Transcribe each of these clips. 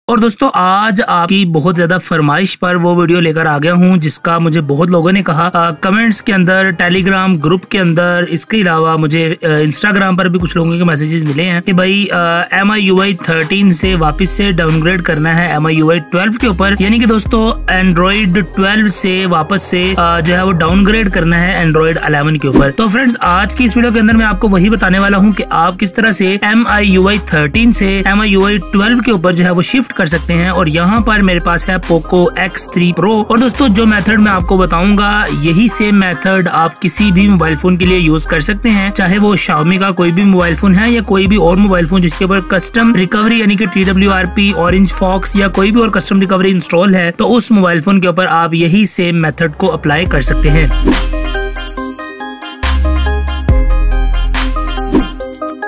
और दोस्तों आज आपकी बहुत ज्यादा फरमाइश पर वो वीडियो लेकर आ गया हूँ, जिसका मुझे बहुत लोगों ने कहा कमेंट्स के अंदर, टेलीग्राम ग्रुप के अंदर, इसके अलावा मुझे इंस्टाग्राम पर भी कुछ लोगों के मैसेजेस मिले हैं कि भाई MIUI 13 से वापस से डाउनग्रेड करना है MIUI 12 के ऊपर, यानी कि दोस्तों एंड्रॉइड 12 से वापस से जो है वो डाउनग्रेड करना है एंड्रॉइड 11 के ऊपर। तो फ्रेंड्स आज की इस वीडियो के अंदर मैं आपको वही बताने वाला हूँ कि आप किस तरह से MIUI 13 से MIUI 12 के ऊपर जो है वो शिफ्ट कर सकते हैं। और यहाँ पर मेरे पास है Poco X3 Pro और दोस्तों जो मेथड मैं आपको बताऊंगा यही सेम मेथड आप किसी भी मोबाइल फोन के लिए यूज कर सकते हैं, चाहे वो Xiaomi का कोई भी मोबाइल फोन है या कोई भी और मोबाइल फोन जिसके ऊपर कस्टम रिकवरी यानी कि TWRP, Orange Fox या कोई भी और कस्टम रिकवरी इंस्टॉल है, तो उस मोबाइल फोन के ऊपर आप यही सेम मेथड को अप्लाई कर सकते हैं।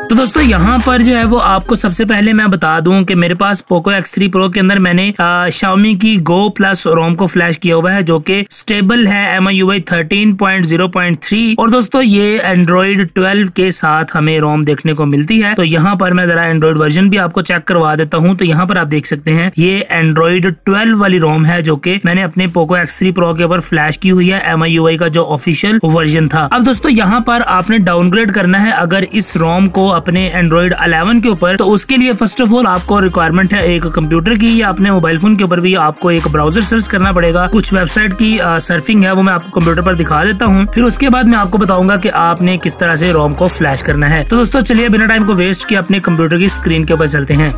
तो दोस्तों यहाँ पर जो है वो आपको सबसे पहले मैं बता दूं कि मेरे पास Poco X3 Pro के अंदर मैंने Xiaomi की Go Plus ROM को फ्लैश किया हुआ है, जो कि स्टेबल है MIUI 13.0.3 और दोस्तों ये Android 12 के साथ हमें ROM देखने को मिलती है। तो यहाँ पर मैं जरा Android वर्जन भी आपको चेक करवा देता हूँ। तो यहाँ पर आप देख सकते हैं ये Android 12 वाली ROM है, जो कि मैंने अपने Poco X3 Pro के ऊपर फ्लैश की हुई है MIUI का जो ऑफिशियल वर्जन था। अब दोस्तों यहाँ पर आपने डाउनग्रेड करना है अगर इस ROM को अपने एंड्रॉइड 11 के ऊपर, तो उसके लिए फर्स्ट ऑफ ऑल आपको रिक्वायरमेंट है एक कंप्यूटर की या अपने मोबाइल फोन के ऊपर भी आपको एक ब्राउजर सर्च करना पड़ेगा। कुछ वेबसाइट की सर्फिंग है वो मैं आपको कंप्यूटर पर दिखा देता हूँ, फिर उसके बाद मैं आपको बताऊंगा कि आपने किस तरह से रोम को फ्लैश करना है। तो दोस्तों चलिए बिना टाइम को वेस्ट किए अपने कंप्यूटर की स्क्रीन के ऊपर चलते हैं।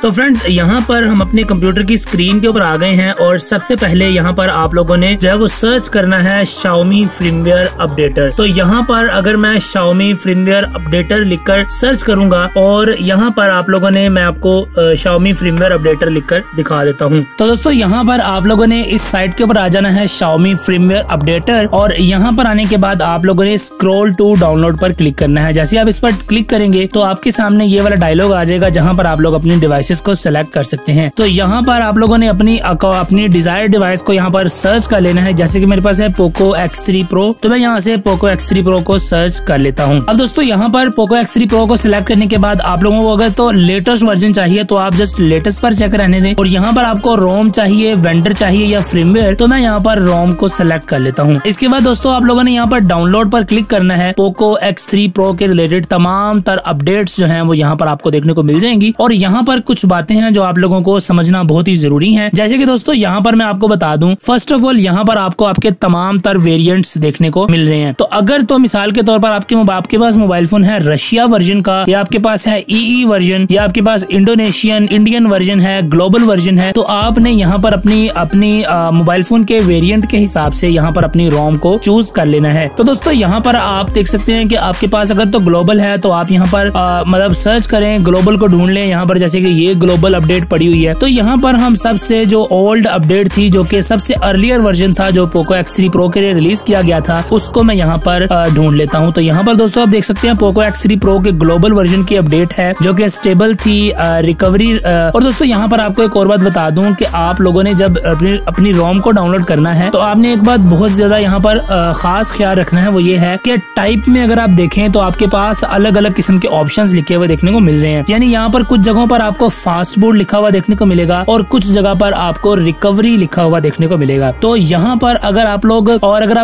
तो फ्रेंड्स यहाँ पर हम अपने कंप्यूटर की स्क्रीन के ऊपर आ गए हैं और सबसे पहले यहाँ पर आप लोगों ने जो है वो सर्च करना है Xiaomi firmware अपडेटर। तो यहाँ पर अगर मैं Xiaomi firmware अपडेटर लिखकर सर्च करूंगा और यहाँ पर आप लोगों ने मैं आपको Xiaomi firmware अपडेटर लिखकर दिखा देता हूँ। तो दोस्तों यहाँ पर आप लोगों ने इस साइट के ऊपर आ जाना है Xiaomi firmware अपडेटर और यहाँ पर आने के बाद आप लोगों ने स्क्रॉल टू डाउनलोड पर क्लिक करना है। जैसे आप इस पर क्लिक करेंगे तो आपके सामने ये वाला डायलॉग आ जाएगा जहाँ पर आप लोग अपनी डिवाइस को सेलेक्ट कर सकते हैं। तो यहाँ पर आप लोगों ने अपनी डिजायर डिवाइस को यहाँ पर सर्च कर लेना है। जैसे कि मेरे पास है Poco X3 Pro, तो मैं यहाँ से Poco X3 Pro को सर्च कर लेता हूँ। अब दोस्तों यहाँ पर Poco X3 Pro को सिलेक्ट करने के बाद आप लोगों को अगर तो लेटेस्ट वर्जन चाहिए तो आप जस्ट लेटेस्ट पर चेक रहने दें और यहाँ पर आपको रोम चाहिए, वेंडर चाहिए या फ्रीमवेयर, तो मैं यहाँ पर रोम को सिलेक्ट कर लेता हूँ। इसके बाद दोस्तों आप लोगों ने यहाँ पर डाउनलोड पर क्लिक करना है। Poco X3 Pro के रिलेटेड तमाम तर अपडेट्स जो है वो यहाँ पर आपको देखने को मिल जाएंगी और यहाँ पर कुछ बातें हैं जो आप लोगों को समझना बहुत ही जरूरी है। जैसे कि दोस्तों यहाँ पर मैं आपको बता दूं, फर्स्ट ऑफ ऑल यहाँ पर आपको आपके तमाम तर वेरिएंट्स देखने को मिल रहे हैं। तो अगर तो मिसाल के तौर पर आपके पास मोबाइल फोन है रशिया वर्जन का, या आपके पास है EE वर्जन, या आपके पास इंडियन वर्जन है, ग्लोबल वर्जन है, तो आपने यहाँ पर अपनी मोबाइल फोन के वेरिएंट के हिसाब से यहाँ पर अपनी रोम को चूज कर लेना है। तो दोस्तों यहाँ पर आप देख सकते हैं कि आपके पास अगर तो ग्लोबल है तो आप यहाँ पर मतलब सर्च करें, ग्लोबल को ढूंढ लें। यहाँ पर जैसे कि ये ग्लोबल अपडेट पड़ी हुई है, तो यहाँ पर हम सबसे जो ओल्ड अपडेट थी, जो कि सबसे अर्लियर वर्जन था जो Poco X3 Pro के लिए रिलीज किया गया था, उसको मैं यहाँ पर ढूंढ लेता हूँ। तो यहाँ पर दोस्तों आप देख सकते हैं Poco X3 Pro के ग्लोबल वर्जन की अपडेट है जो कि स्टेबल थी, रिकवरी। और दोस्तों यहाँ पर आपको एक और बात बता दूं कि आप लोगों ने जब अपनी रोम को डाउनलोड करना है तो आपने एक बात बहुत ज्यादा यहाँ पर खास ख्याल रखना है, वो ये है कि टाइप में अगर आप देखें तो आपके पास अलग अलग किस्म के ऑप्शंस लिखे हुए देखने को मिल रहे हैं। यानी यहाँ पर कुछ जगहों पर आपको फास्ट बूट लिखा हुआ देखने को मिलेगा और कुछ जगह पर आपको रिकवरी लिखा हुआ देखने को मिलेगा। तो यहाँ पर अगर आप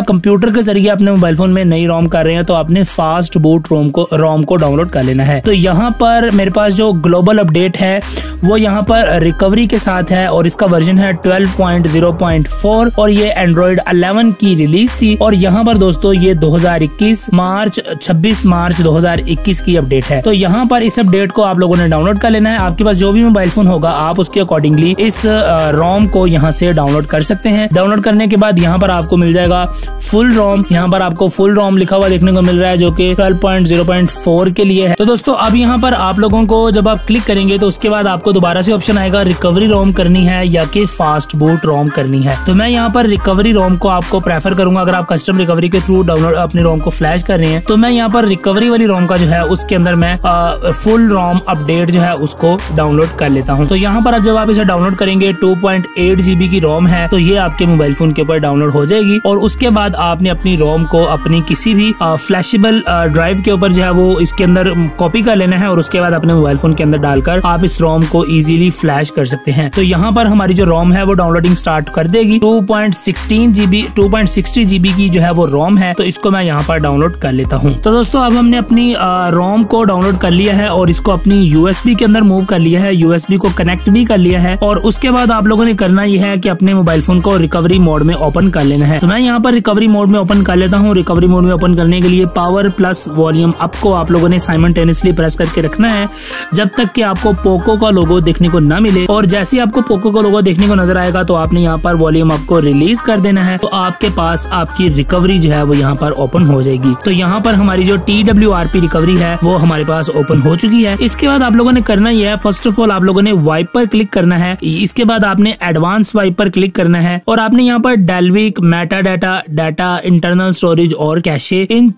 कंप्यूटर के जरिए अपने मोबाइल फोन में नई रोम कर रहे हैं तो आपने फास्ट बूट रोम को डाउनलोड कर लेना है। तो यहाँ पर मेरे पास जो ग्लोबल अपडेट है वो यहाँ पर रिकवरी के साथ है और इसका वर्जन है 12.0.4 और ये एंड्रॉइड 11 की रिलीज थी। और यहाँ पर दोस्तों ये 26 मार्च 2021 की अपडेट है। तो यहाँ पर इस अपडेट को आप लोगों ने डाउनलोड कर लेना है। आपके पास जो भी मोबाइल फोन होगा आप उसके अकॉर्डिंगली इस रोम को यहाँ से डाउनलोड कर सकते हैं। डाउनलोड करने के बाद यहाँ पर आपको मिल जाएगा फुल रोम। यहाँ पर आपको फुल रोम लिखा हुआ देखने को मिल रहा है जो कि 12.0.4 के लिए है। तो दोस्तों अब यहाँ पर आप लोगों को जब आप क्लिक करेंगे तो उसके बाद आपको दोबारा से ऑप्शन आएगा रिकवरी रोम करनी है या कि फास्ट बूट रोम करनी है। तो मैं यहाँ पर रिकवरी रोम को आपको प्रेफर करूंगा। अगर आप कस्टम रिकवरी के थ्रू डाउनलोड अपनी रोम को फ्लैश कर रहे हैं तो मैं यहाँ पर रिकवरी वाली रोम का जो है उसके अंदर मैं फुल रोम अपडेट जो है उसको डाउनलोड डाउनलोड कर लेता हूँ। तो यहाँ पर अब जब आप इसे डाउनलोड करेंगे 2.8 GB की रोम है, तो ये आपके मोबाइल फोन के ऊपर डाउनलोड हो जाएगी। और उसके बाद आपने अपनी रोम को अपनी किसी भी फ्लैशेबल ड्राइव के ऊपर जो है वो इसके अंदर कॉपी कर लेना है और उसके बाद अपने मोबाइल फोन के अंदर डालकर आप इस रोम को इजीली फ्लैश कर सकते हैं। तो यहाँ पर हमारी जो रोम है वो डाउनलोडिंग स्टार्ट कर देगी। 2.60 GB की जो है वो रोम है, तो इसको मैं यहाँ पर डाउनलोड कर लेता हूँ। तो दोस्तों अब हमने अपनी रोम को डाउनलोड कर लिया है और इसको अपनी USB के अंदर मूव कर लिया है, USB को कनेक्ट भी कर लिया है। और उसके बाद आप लोगों ने करना यह है कि अपने मोबाइल फोन को रिकवरी मोड में ओपन कर लेना है। तो मैं यहाँ पर रिकवरी मोड में ओपन कर लेता हूँ। रिकवरी मोड में ओपन करने के लिए पावर प्लस वॉल्यूम अप को आप लोगों ने साइमल्टेनियसली प्रेस करके रखना है जब तक कि आपको पोको का लोगो देखने को न मिले। और जैसे ही आपको पोको का लोगो देखने को नजर आएगा तो आपने यहाँ पर वॉल्यूम अप को रिलीज कर देना है, तो आपके पास आपकी रिकवरी जो है वो यहाँ पर ओपन हो जाएगी। तो यहाँ पर हमारी जो TWRP रिकवरी है वो हमारे पास ओपन हो चुकी है। इसके बाद आप लोगों ने करना यह है, फर्स्ट ऑफ ऑल आप लोगों ने वाइप पर क्लिक करना है। इसके बाद आपने एडवांस वाइप पर क्लिक करना है और आपने यहाँ पर Dalvik, meta data, data, internal storage और कैशे, इन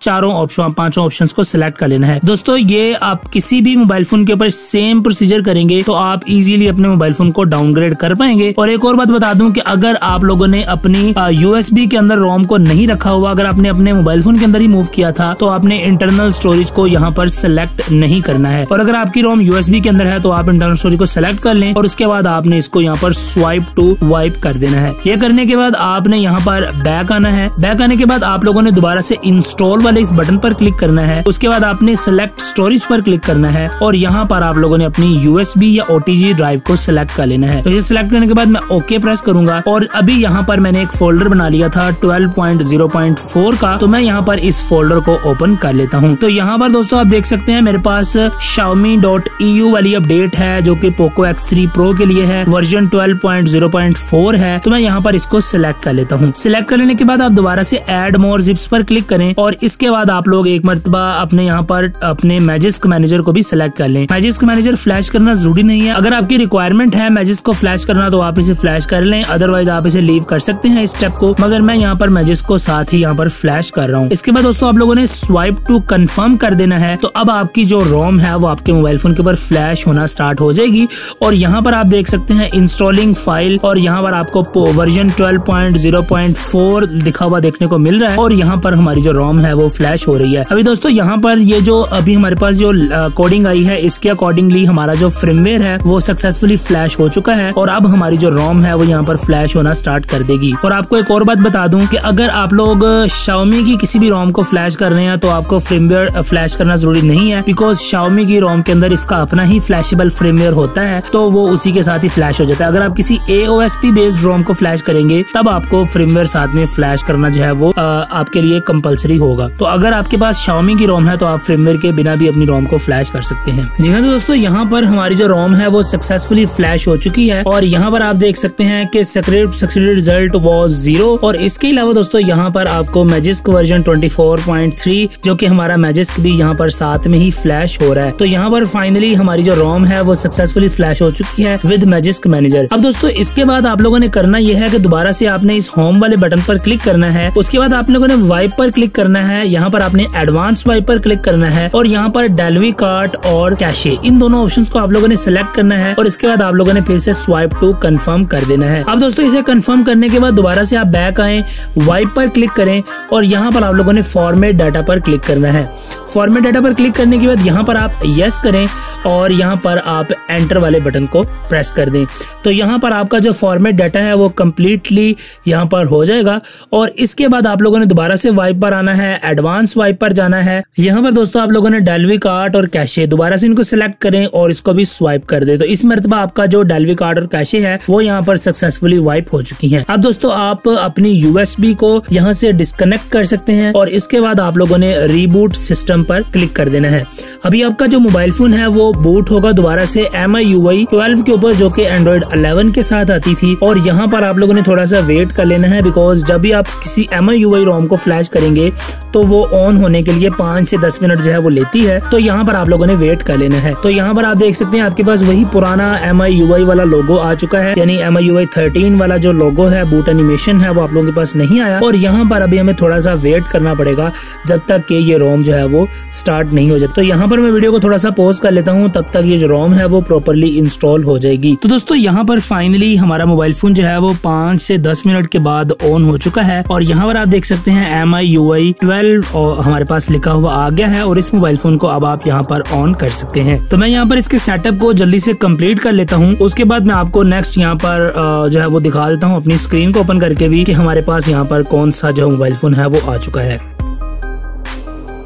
पांचों ऑप्शंस को सिलेक्ट कर लेना है। दोस्तों ये आप किसी भी मोबाइल फोन के ऊपर सेम प्रोसीजर करेंगे तो आप इजीली अपने मोबाइल फोन को डाउनग्रेड कर पाएंगे। और एक और बात बता दूं कि अगर आप लोगों ने अपनी USB के अंदर रोम को नहीं रखा हुआ, अगर आपने अपने मोबाइल फोन के अंदर ही मूव किया था, तो आपने इंटरनल स्टोरेज को यहाँ पर सिलेक्ट नहीं करना है। और अगर आपकी रोम USB के अंदर है तो आप इंटरनल स्टोरेज को सिलेक्ट कर लें और उसके बाद आपने इसको यहाँ पर स्वाइप टू वाइप कर देना है। ये करने के बाद आपने यहाँ पर बैक आना है। बैक आने के बाद आप लोगों ने दोबारा से इंस्टॉल वाले इस बटन पर क्लिक करना है। उसके बाद आपने सिलेक्ट स्टोरेज पर क्लिक करना है और यहाँ पर आप लोगों ने अपनी USB या OTG ड्राइव को सिलेक्ट कर लेना है। तो ये सिलेक्ट करने के बाद मैं ओके प्रेस करूंगा और अभी यहाँ पर मैंने एक फोल्डर बना लिया था 12.0.4 का, तो मैं यहाँ पर इस फोल्डर को ओपन कर लेता हूँ। तो यहाँ पर दोस्तों आप देख सकते हैं मेरे पास Xiaomi.eu वाली अपडेट है जो कि Poco X3 Pro के लिए है, वर्जन 12.0.4 है। तो मैं यहाँ पर इसको सिलेक्ट कर लेता हूँ। सिलेक्ट कर लेने के बाद आप दोबारा से ऐड मोर जिप्स पर क्लिक करें और इसके बाद आप लोग एक मरतबा अपने यहाँ पर अपने मैजिस्क मैनेजर को भी सिलेक्ट कर लें। मैजिस्क मैनेजर फ्लैश करना जरूरी नहीं है, अगर आपकी रिक्वायरमेंट है मैजिस्क को फ्लैश करना तो आप इसे फ्लैश कर लें, अदरवाइज आप इसे लीव कर सकते हैं इस स्टेप को, मगर मैं यहाँ पर मैजिस्क को साथ ही यहाँ पर फ्लैश कर रहा हूँ। इसके बाद दोस्तों आप लोगों ने स्वाइप टू कंफर्म कर देना है। तो अब आपकी जो रोम है वो आपके मोबाइल फोन के ऊपर फ्लैश होना स्टार्ट हो जाएगी और यहाँ पर आप देख सकते हैं इंस्टॉलिंग फाइल और यहाँ पर आपको वर्जन 12.0.4 लिखा हुआ देखने को मिल रहा है और यहाँ पर हमारी जो रोम है वो फ्लैश हो रही है। अभी दोस्तों यहाँ पर ये जो अभी हमारे पास जो कोडिंग आई है इसके अकॉर्डिंगली हमारा जो फर्मवेयर है वो सक्सेसफुली फ्लैश हो चुका है और अब हमारी जो रोम है वो यहाँ पर फ्लैश होना स्टार्ट कर देगी। और आपको एक और बात बता दूं कि अगर आप लोग Xiaomi की किसी भी रोम को फ्लैश कर रहे हैं तो आपको फर्मवेयर फ्लैश करना जरूरी नहीं है, बिकॉज Xiaomi की रोम के अंदर इसका अपना ही फ्लैशेबल फर्मवेयर होता है, तो वो उसी के साथ ही फ्लैश हो जाता है। अगर आप किसी AOSP बेस्ड रोम को फ्लैश करेंगे तब आपको फर्मवेयर साथ में फ्लैश करना जो है वो आपके लिए कंपलसरी होगा। तो अगर आपके पास Xiaomi की रोम है तो आप फर्मवेयर के बिना भी अपनी रोम को फ्लैश कर सकते हैं। जी हाँ, तो दोस्तों यहाँ पर हमारी जो रोम है वो सक्सेसफुली फ्लैश हो चुकी है और यहाँ पर आप देख सकते हैं कि सक्सेसफुल रिजल्ट वाज 0। और इसके अलावा दोस्तों यहाँ पर आपको मैजिस्क वर्जन 24.3 जो कि हमारा मैजिस्क भी यहाँ पर साथ में ही फ्लैश हो रहा है। तो यहाँ पर फाइनली हमारी जो रोम है वो सक्सेसफुली फ्लैश हो चुकी है विद मैजिस्क मैनेजर। अब दोस्तों इसके बाद आप लोगों ने करना यह है कि दोबारा से आपने इस होम वाले बटन पर क्लिक करना है। उसके बाद आप लोगों ने वाइप पर क्लिक करना है, यहाँ पर आपने एडवांस वाइप पर क्लिक करना है और यहाँ पर डेल्वी कार्ट और कैशे, इन दोनों ऑप्शंस को आप लोगों ने सिलेक्ट करना है और इसके बाद आप लोगों ने फिर से स्वाइप टू कंफर्म कर देना है। अब दोस्तों इसे कंफर्म करने के बाद दोबारा से आप बैक आए, वाइप पर क्लिक करें और यहाँ पर आप लोगों ने फॉर्मेट डाटा पर क्लिक करना है। फॉर्मेट डाटा पर क्लिक करने के बाद यहाँ पर आप यस करें और यहाँ पर आप एंटर वाले बटन को प्रेस कर दें। तो यहाँ पर आपका जो फॉर्मेट डाटा है वो कम्प्लीटली यहाँ पर हो जाएगा और इसके बाद आप लोगों ने दोबारा से वाइप पर आना है, एडवांस वाइप पर जाना है। यहाँ पर दोस्तों आप लोगों ने डेल्वी कार्ट और कैशे दोबारा से इनको सिलेक्ट करें और इसको भी स्वाइप कर दे। तो इस मरतबा आपका जो डेल्वी कार्ट और कैशे है वो यहाँ पर सक्सेसफुली वाइप हो चुकी है। अब दोस्तों आप अपनी USB को यहाँ से डिस्कनेक्ट कर सकते हैं और इसके बाद आप लोगों ने रीबूट सिस्टम पर क्लिक कर देना है। अभी आपका जो मोबाइल फोन है वो बूट होगा दोबारा से MIUI 12 के ऊपर जो कि Android 11 के साथ आती थी और यहाँ पर आप लोगों ने थोड़ा सा वेट कर लेना है, बिकॉज जब भी आप किसी MIUI रोम को फ्लैश करेंगे तो वो ऑन होने के लिए 5 से 10 मिनट जो है वो लेती है। तो यहाँ पर आप लोगों ने वेट कर लेना है। तो यहाँ पर आप देख सकते हैं आपके पास वही पुराना MIUI वाला लोगो आ चुका है, यानी MIUI 13 वाला जो लोगो है, बूट एनिमेशन है, वो आप लोगों के पास नहीं आया और यहाँ पर अभी हमें थोड़ा सा वेट करना पड़ेगा जब तक कि ये रोम जो है वो स्टार्ट नहीं हो जाता। तो यहाँ पर मैं वीडियो को थोड़ा सा पॉज कर लेता हूँ, तब तक ये जो रोम है है वो प्रॉपरली इंस्टॉल हो जाएगी। तो दोस्तों यहाँ पर फाइनली हमारा मोबाइल फोन जो है वो 5 से 10 मिनट के बाद ऑन हो चुका है और यहाँ पर आप देख सकते हैं MIUI 12 और हमारे पास लिखा हुआ आ गया है और इस मोबाइल फोन को अब आप यहाँ पर ऑन कर सकते हैं। तो मैं यहाँ पर इसके सेटअप को जल्दी से कंप्लीट कर लेता हूँ, उसके बाद मैं आपको नेक्स्ट यहाँ पर जो है वो दिखा देता हूँ अपनी स्क्रीन को ओपन करके भी कि हमारे पास यहाँ पर कौन सा जो मोबाइल फोन है वो आ चुका है।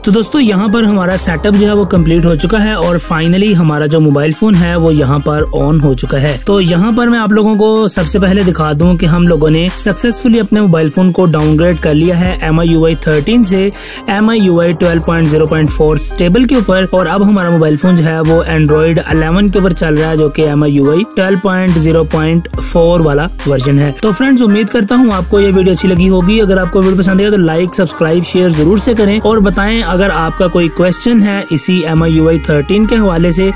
तो दोस्तों यहाँ पर हमारा सेटअप जो है वो कंप्लीट हो चुका है और फाइनली हमारा जो मोबाइल फोन है वो यहाँ पर ऑन हो चुका है। तो यहाँ पर मैं आप लोगों को सबसे पहले दिखा दूं कि हम लोगों ने सक्सेसफुली अपने मोबाइल फोन को डाउनग्रेड कर लिया है MIUI 13 से MIUI 12.0.4 स्टेबल के ऊपर और अब हमारा मोबाइल फोन जो है वो Android 11 के ऊपर चल रहा है जो कि MIUI 12.0.4 वाला वर्जन है। तो फ्रेंड्स उम्मीद करता हूँ आपको ये वीडियो अच्छी लगी होगी। अगर आपको वीडियो पसंद आया तो लाइक सब्सक्राइब शेयर जरूर से करें और बताएं अगर आपका कोई क्वेश्चन है इसी MIUI 13 के हवाले से।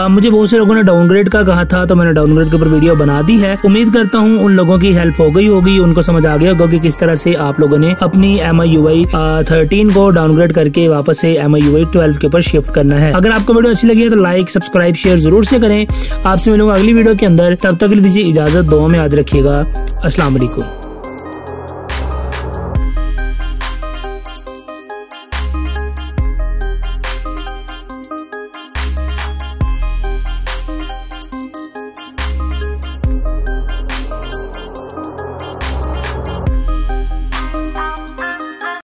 मुझे बहुत से लोगों ने डाउनग्रेड का कहा था तो मैंने डाउनग्रेड के ऊपर वीडियो बना दी है। उम्मीद करता हूँ उन लोगों की हेल्प हो गई होगी, उनको समझ आ गया होगा कि किस तरह से आप लोगों ने अपनी MIUI 13 को डाउनग्रेड करके वापस से MIUI 12 के ऊपर शिफ्ट करना है। अगर आपको वीडियो अच्छी लगी है तो लाइक सब्सक्राइब शेयर जरूर से करें। आपसे मिलूंगा अगली वीडियो के अंदर, तब तक दीजिए इजाजत, दुआ में याद रखिएगा। अस्सलाम वालेकुम।